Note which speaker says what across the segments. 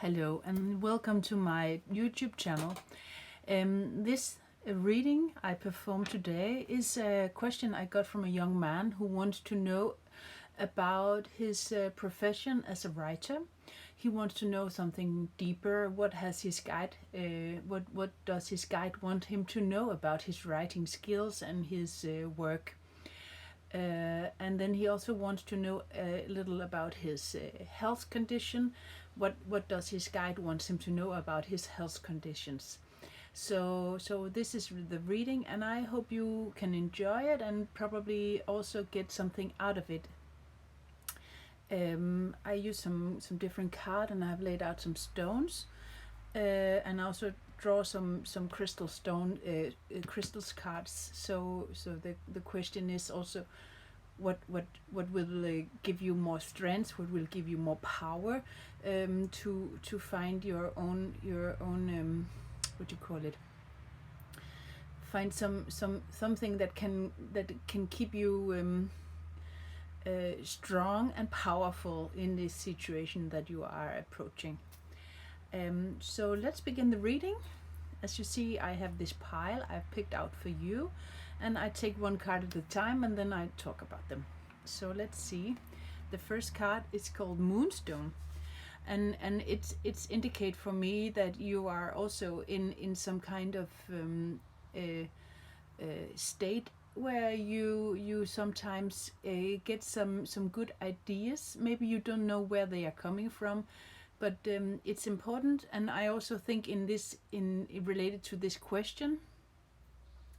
Speaker 1: Hello and welcome to my YouTube channel. This reading I performed today is a question I got from a young man who wants to know about his profession as a writer. He wants to know something deeper. What has his guide? What does his guide want him to know about his writing skills and his work? And then he also wants to know a little about his health condition. What does his guide wants him to know about his health conditions? So this is the reading, and I hope you can enjoy it and probably also get something out of it. I use some different cards, and I've laid out some stones, and also draw some crystal stone crystals cards. So the question is also what will give you more strength, what will give you more power, to find your own what do you call it, find something that can keep you strong and powerful in this situation that you are approaching. So let's begin the reading. As you see, I have this pile I've picked out for you, and I take one card at a time and then I talk about them. So let's see. The first card is called Moonstone, and it's indicate for me that you are also in some kind of state where you sometimes get some good ideas. Maybe you don't know where they are coming from, but it's important. And I also think in related to this question,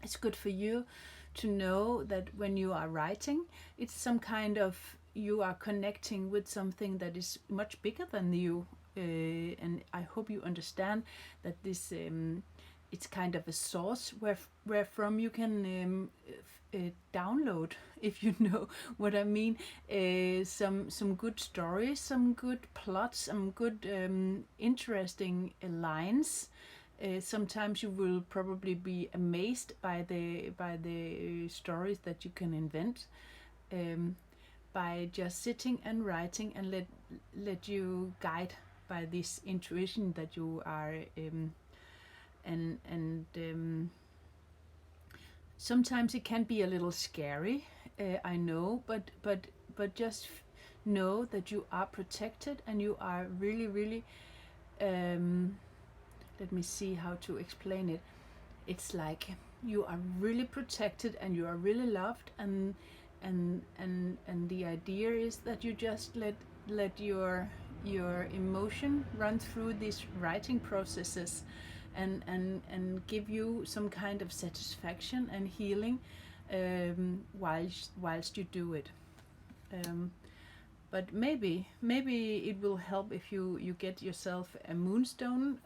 Speaker 1: it's good for you to know that when you are writing, it's some kind of, you are connecting with something that is much bigger than you, and I hope you understand that this it's kind of a source where from you can download, if you know what I mean, some good stories, some good plots, some good interesting lines. Sometimes you will probably be amazed by the stories that you can invent, by just sitting and writing, and let you guide by this intuition that you are, and sometimes it can be a little scary, I know, but just know that you are protected and you are really let me see how to explain it. It's like you are really protected and you are really loved, and the idea is that you just let your emotion run through these writing processes, and give you some kind of satisfaction and healing, whilst you do it. But maybe it will help if you get yourself a moonstone,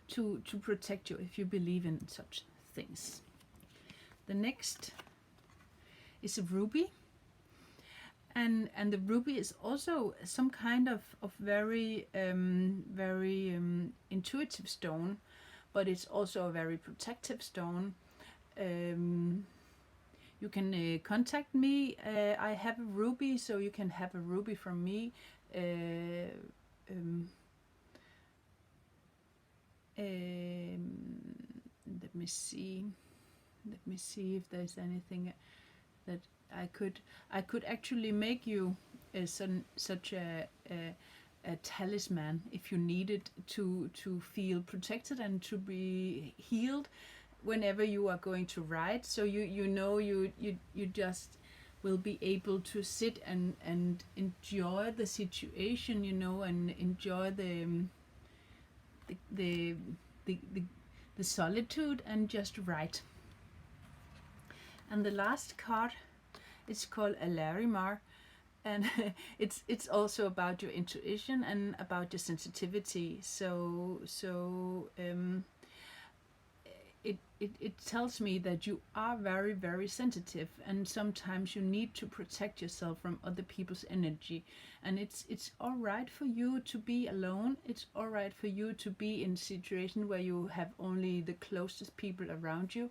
Speaker 1: to protect you, if you believe in such things. The next is a ruby, and the ruby is also some kind of very intuitive stone, but it's also a very protective stone. You can contact me. I have a ruby, so you can have a ruby from me. Let me see. Let me see if there's anything that I could actually make you such a talisman if you needed to feel protected and to be healed whenever you are going to write. So you just will be able to sit and enjoy the situation, and enjoy the solitude and just write. And the last card is called Alarimar, and it's also about your intuition and about your sensitivity. It tells me that you are very sensitive, and sometimes you need to protect yourself from other people's energy, and it's all right for you to be alone. It's all right for you to be in a situation where you have only the closest people around you,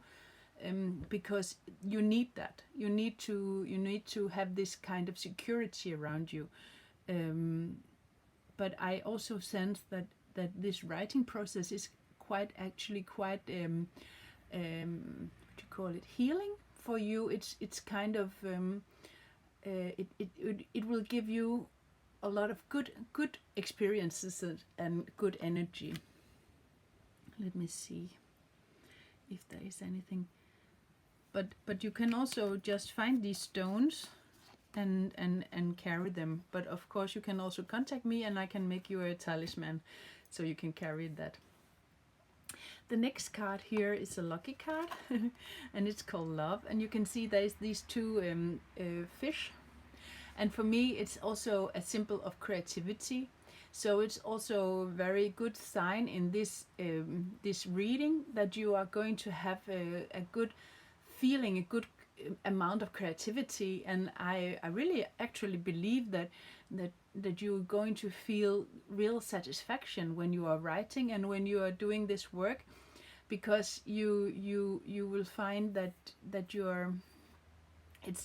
Speaker 1: because you need that. You need to have this kind of security around you, but I also sense that this writing process is quite what do you call it, healing for you. It's kind of it will give you a lot of good experiences and good energy. Let me see if there is anything. But you can also just find these stones and carry them. But of course you can also contact me and I can make you a talisman so you can carry that. The next card here is a lucky card and it's called Love, and you can see there's these two fish, and for me it's also a symbol of creativity. So it's also a very good sign in this reading that you are going to have a good feeling, a good amount of creativity, and I really actually believe that you're going to feel real satisfaction when you are writing and when you are doing this work, because you will find that you're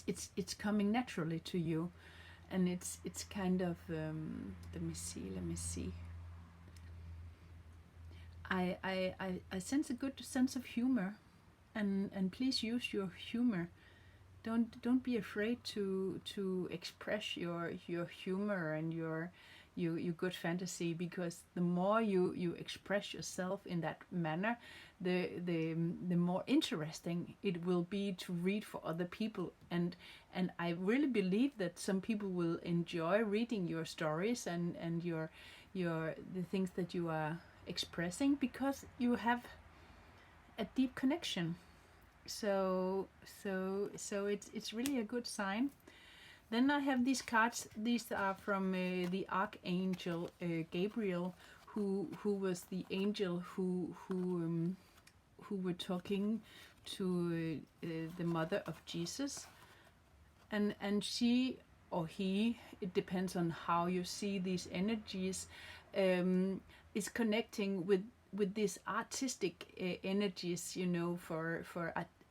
Speaker 1: it's coming naturally to you, and it's kind of let me see. I sense a good sense of humor, and please use your humor. Don't be afraid to express your humor and your good fantasy, because the more you express yourself in that manner, the more interesting it will be to read for other people. And I really believe that some people will enjoy reading your stories and your the things that you are expressing, because you have a deep connection. So it's really a good sign. Then I have these cards. These are from the Archangel Gabriel, who was the angel who were talking to the mother of Jesus, and she or he, it depends on how you see these energies, is connecting with these artistic energies, you know, for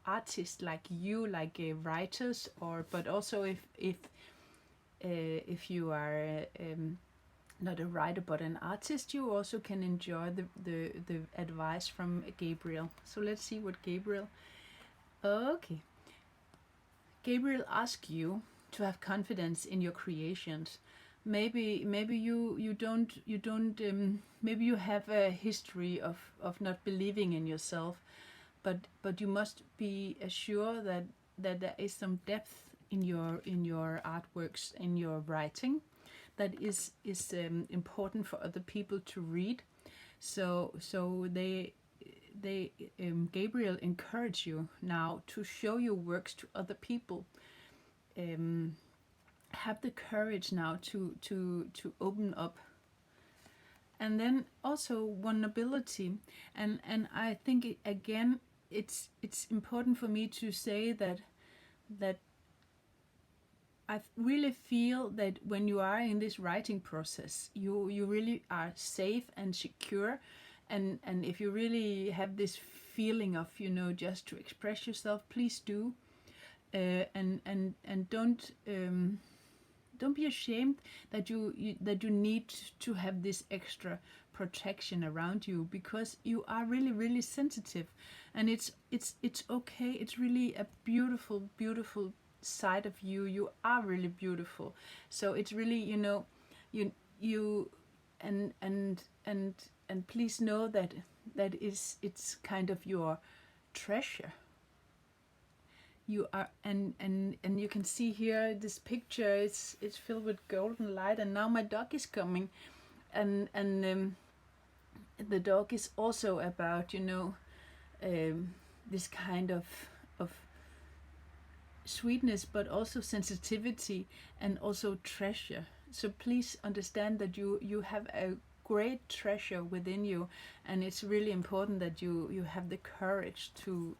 Speaker 1: artists like you, like writers, or but also if you are not a writer but an artist, you also can enjoy the advice from Gabriel. So let's see what Gabriel. Okay, Gabriel asks you to have confidence in your creations. Maybe you don't maybe you have a history of not believing in yourself, but you must be assured that there is some depth in your artworks, in your writing, that is important for other people to read. So they Gabriel encourage you now to show your works to other people. Have the courage now to open up. And then also vulnerability, and I think again it's important for me to say that I really feel that when you are in this writing process, you really are safe and secure, and if you really have this feeling of, you know, just to express yourself, please do, and don't be ashamed that you need to have this extra protection around you, because you are really sensitive, and it's okay. It's really a beautiful side of you. You are really beautiful. So it's really, you know, you and please know that it's kind of your treasure. You are, and you can see here this picture, it's filled with golden light, and now my dog is coming, and the dog is also about, you know, this kind of sweetness, but also sensitivity and also treasure. So please understand that you have a great treasure within you, and it's really important that you have the courage to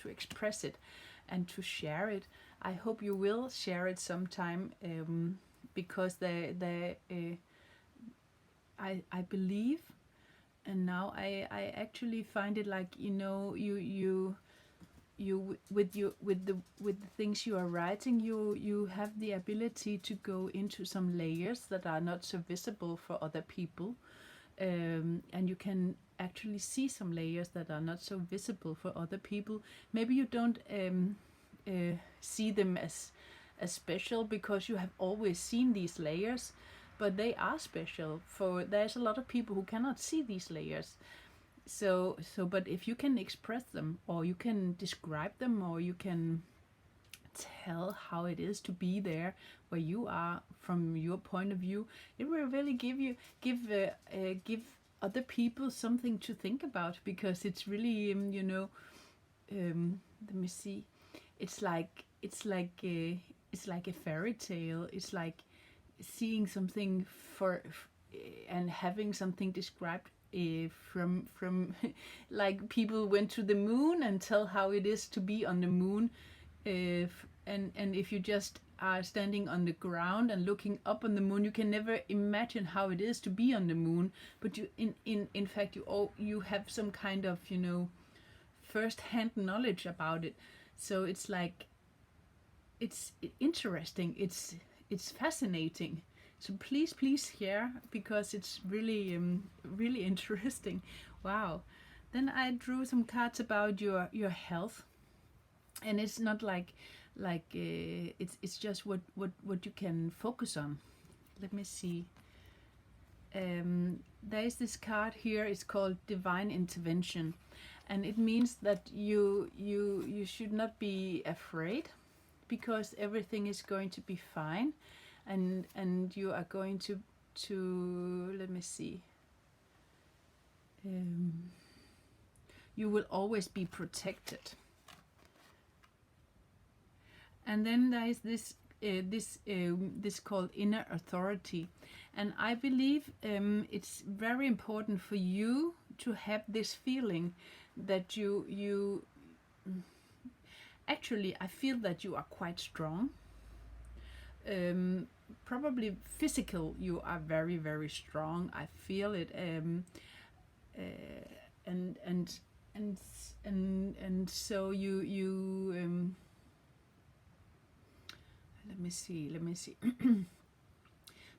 Speaker 1: express it and to share it. I hope you will share it sometime, because I believe, and now I actually find it like, you know, you with the things you are writing, you have the ability to go into some layers that are not so visible for other people, and you can actually see some layers that are not so visible for other people. Maybe you don't see them as special because you have always seen these layers, but they are special. For there's a lot of people who cannot see these layers. But if you can express them, or you can describe them, or you can tell how it is to be there where you are from your point of view, it will really give other people something to think about, because it's really let me see, it's like a fairy tale. It's like seeing something and having something described from like people went to the moon and tell how it is to be on the moon, and if you just are standing on the ground and looking up on the moon, you can never imagine how it is to be on the moon. But you in fact you have some kind of first hand knowledge about it. So it's like it's interesting, it's fascinating. So please share, because it's really really interesting. Wow. Then I drew some cards about your health, and it's not like it's just what you can focus on. Let me see. There is this card here. It's called Divine Intervention, and it means that you should not be afraid, because everything is going to be fine, and you are going to let me see. You will always be protected. And then there is this called inner authority, and I believe it's very important for you to have this feeling that you actually, I feel that you are quite strong. Probably physical, you are very very strong. I feel it. And so you let me see.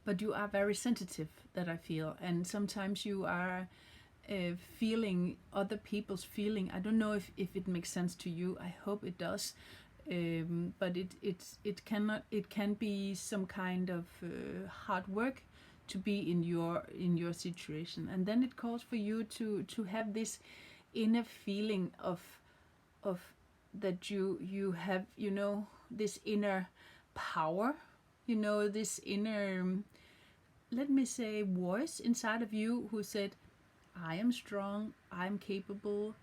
Speaker 1: But you are very sensitive, that I feel, and sometimes you are feeling other people's feeling. I don't know if it makes sense to you. I hope it does. But it can be some kind of hard work to be in your situation, and then it calls for you to have this inner feeling of that you have this inner power, this inner, let me say, voice inside of you who said, I am strong, I am capable,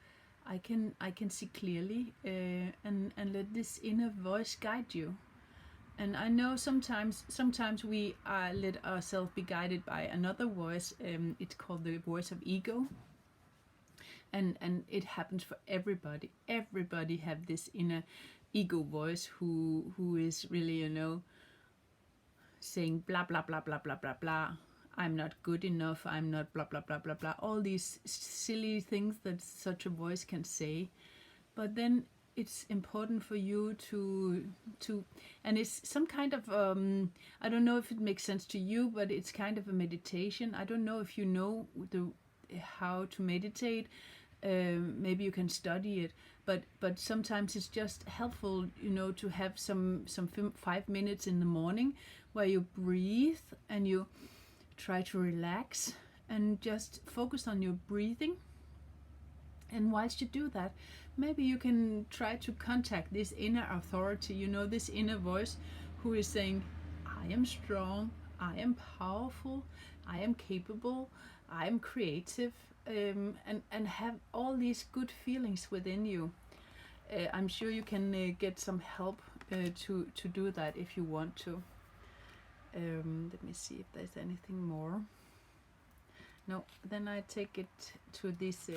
Speaker 1: I can see clearly, and let this inner voice guide you. And I know sometimes we let ourselves be guided by another voice. It's called the voice of ego, and it happens for everybody. Everybody have this inner ego voice who is really saying blah blah blah blah blah blah blah. I'm not good enough, I'm not blah blah blah blah blah, all these silly things that such a voice can say. But then it's important for you to and it's some kind of I don't know if it makes sense to you, but it's kind of a meditation. I don't know if you know how to meditate. Maybe you can study it, but sometimes it's just helpful to have some 5 minutes in the morning where you breathe and you try to relax and just focus on your breathing. And whilst you do that, maybe you can try to contact this inner authority, this inner voice who is saying, I am strong, I am powerful, I am capable, I am creative, and have all these good feelings within you. I'm sure you can get some help to do that if you want to. Let me see if there's anything more. No, then I take it to this.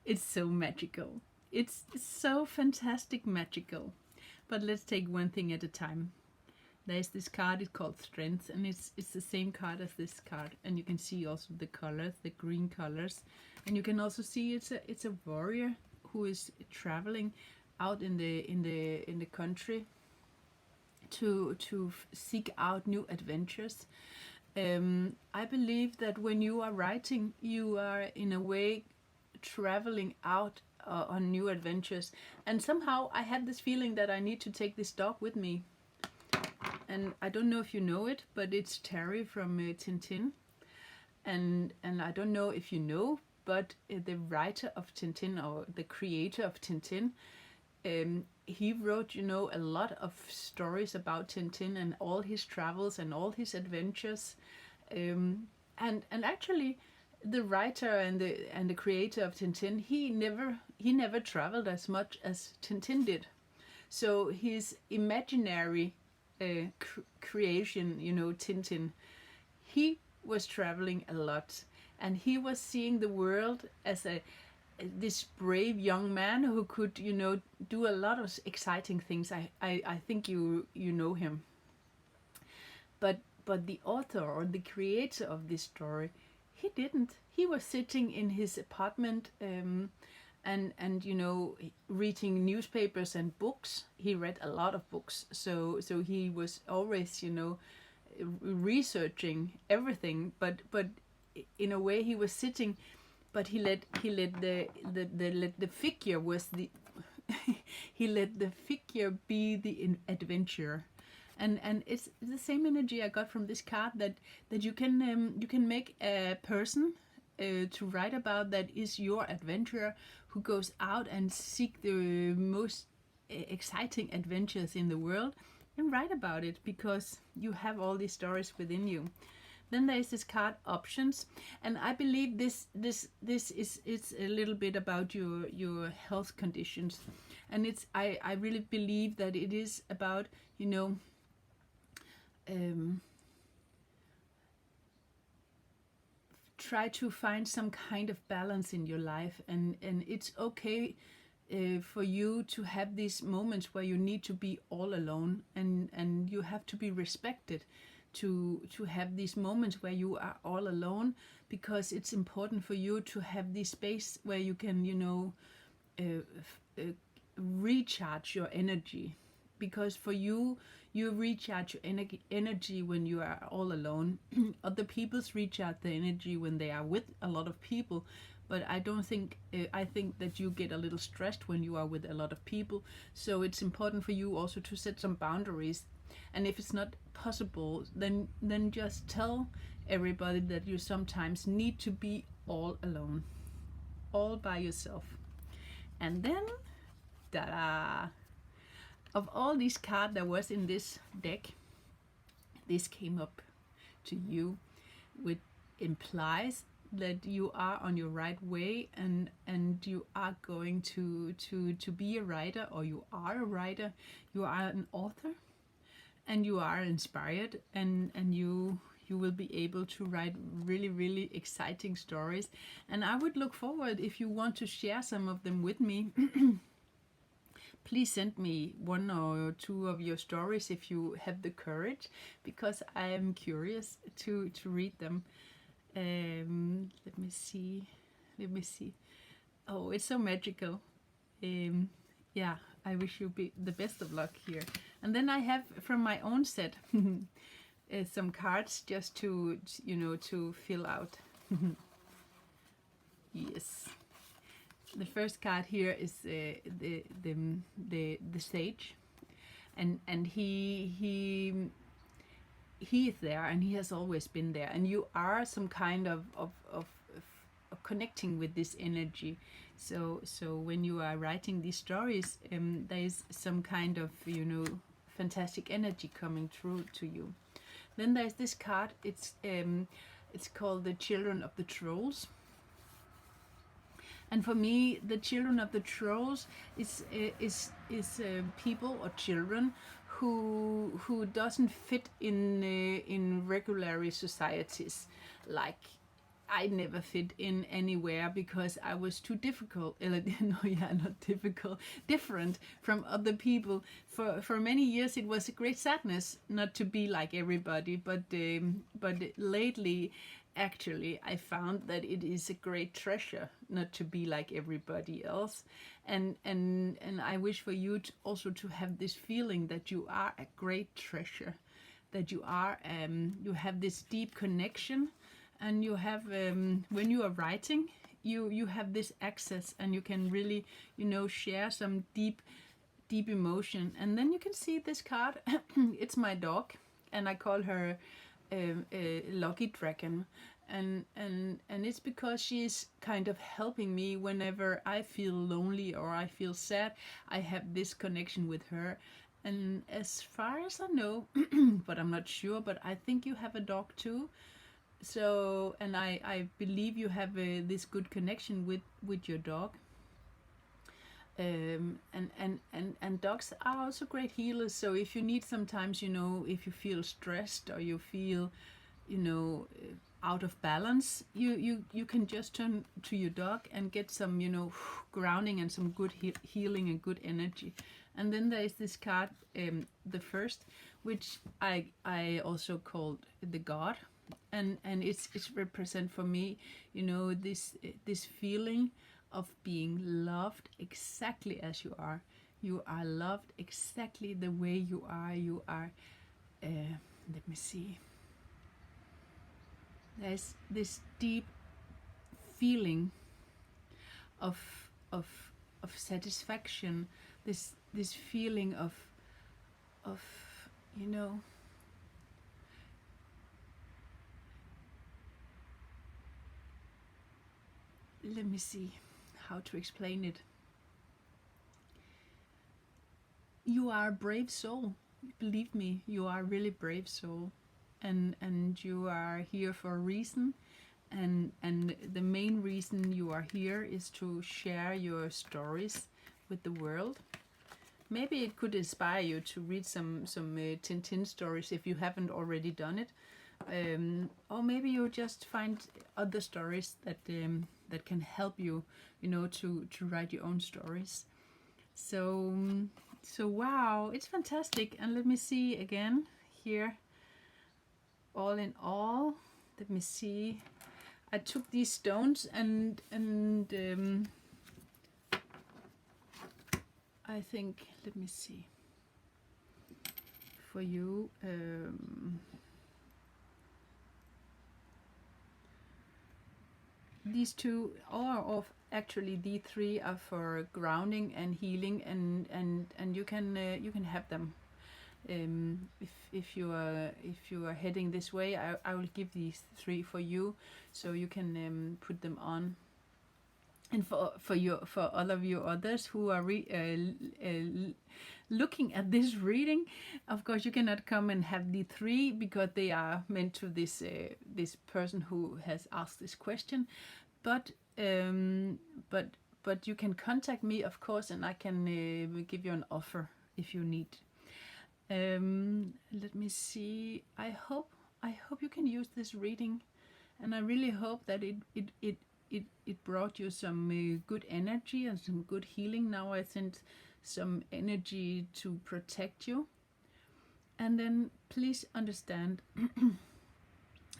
Speaker 1: It's so magical. It's so fantastic magical. But let's take one thing at a time. There's this card. It's called Strength, and it's the same card as this card. And you can see also the colors, the green colors, and you can also see it's a warrior who is traveling out in the country to seek out new adventures. I believe that when you are writing, you are in a way traveling out on new adventures. And somehow I had this feeling that I need to take this dog with me. And I don't know if you know it, but it's Terry from Tintin. And I don't know if you know, but the writer of Tintin, or the creator of Tintin, he wrote, you know, a lot of stories about Tintin and all his travels and all his adventures. And actually, the writer and the creator of Tintin, he never traveled as much as Tintin did. So his imaginary creation, you know, Tintin, he was traveling a lot, and he was seeing the world as this brave young man who could, you know, do a lot of exciting things. I think you know him. But the author or the creator of this story, he didn't. He was sitting in his apartment and you know, reading newspapers and books. He read a lot of books, so he was always, you know, researching everything. But in a way, he was sitting, but he let the figure was the he let the figure be the adventure. And it's the same energy I got from this card, that you can make a person to write about that is your adventurer, who goes out and seek the most exciting adventures in the world, and write about it, because you have all these stories within you. Then there is this card Options, and I believe this is a little bit about your health conditions, and I really believe that it is about, you know, try to find some kind of balance in your life, and it's okay for you to have these moments where you need to be all alone, and you have to be respected to have these moments where you are all alone, because it's important for you to have this space where you can, you know, recharge your energy, because for you recharge your energy when you are all alone. Other people's recharge their energy when they are with a lot of people, but I don't think I think that you get a little stressed when you are with a lot of people. So it's important for you also to set some boundaries, and if it's not possible, then just tell everybody that you sometimes need to be all alone, all by yourself. And then, ta-da! Of all these cards that was in this deck, this came up to you, which implies that you are on your right way, and you are going to be a writer, or you are a writer, you are an author, and you are inspired, and you will be able to write really, really exciting stories. And I would look forward if you want to share some of them with me. Please send me one or two of your stories if you have the courage, because I am curious to read them. Let me see. Oh, it's so magical. Yeah, I wish you the best of luck here. And then I have from my own set some cards just to, you know, to fill out. Yes. The first card here is the sage, and he is there, and he has always been there, and you are some kind of connecting with this energy. So when you are writing these stories, there is some kind of, you know, fantastic energy coming through to you. Then there's this card. It's called the Children of the Trolls. And for me, the Children of the Trolls is people or children who doesn't fit in regular societies. Like, I never fit in anywhere because I was too difficult. No, yeah, not difficult, different from other people. For many years, it was a great sadness not to be like everybody. But lately, actually, I found that it is a great treasure not to be like everybody else. And I wish for you to also to have this feeling that you are a great treasure, that you are you have this deep connection, and you have when you are writing, you have this access, and you can really, you know, share some deep emotion. And then you can see this card. It's my dog, and I call her Lucky Dragon. And it's because she's kind of helping me whenever I feel lonely or I feel sad. I have this connection with her. And as far as I know, but I'm not sure, but I think you have a dog too. So, and I believe you have this good connection with your dog. And dogs are also great healers. So if you need, sometimes, you know, if you feel stressed or you feel, you know, out of balance, you can just turn to your dog and get some, you know, grounding and some good healing and good energy. And then there is this card, the first, which I also called the God, and it's represent for me, you know, this feeling of being loved exactly as you are. You are loved exactly the way you are. You are. Let me see. There's this deep feeling of of of satisfaction. This feeling of, you know, let me see how to explain it. You are a brave soul. Believe me, you are a really brave soul, and you are here for a reason. And the main reason you are here is to share your stories with the world. Maybe it could inspire you to read some Tintin stories if you haven't already done it, or maybe you just find other stories that can help you, you know, to write your own stories. So wow, it's fantastic. And let me see again here. All in all, let me see. I took these stones and I think, let me see, for you, these two are of, actually the three are for grounding and healing, and you can have them. If you are heading this way, I will give these three for you, so you can put them on. And for all of you others who are looking at this reading, of course you cannot come and have the three because they are meant to this person who has asked this question. But you can contact me, of course, and I can give you an offer if you need. Let me see. I hope you can use this reading, and I really hope that it brought you some good energy and some good healing. Now I sent some energy to protect you. And then please understand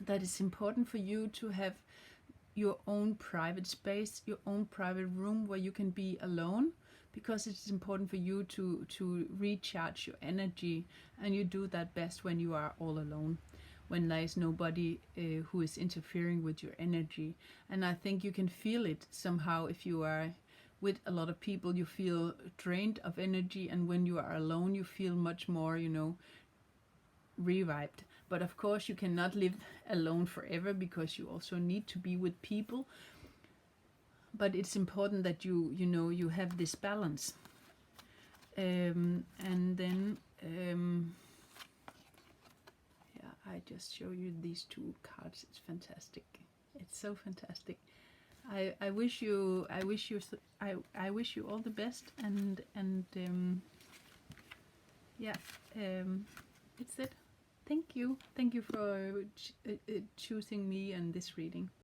Speaker 1: that it's important for you to have your own private space, your own private room where you can be alone, because it's important for you to recharge your energy, and you do that best when you are all alone, when there is nobody who is interfering with your energy. And I think you can feel it somehow. If you are with a lot of people, you feel drained of energy, and when you are alone, you feel much more, you know, revived. But of course, you cannot live alone forever, because you also need to be with people. But it's important that you know, you have this balance. And then yeah, I just show you these two cards. It's fantastic. It's so fantastic. I wish you all the best, and yeah, it's it. Thank you for choosing me and this reading.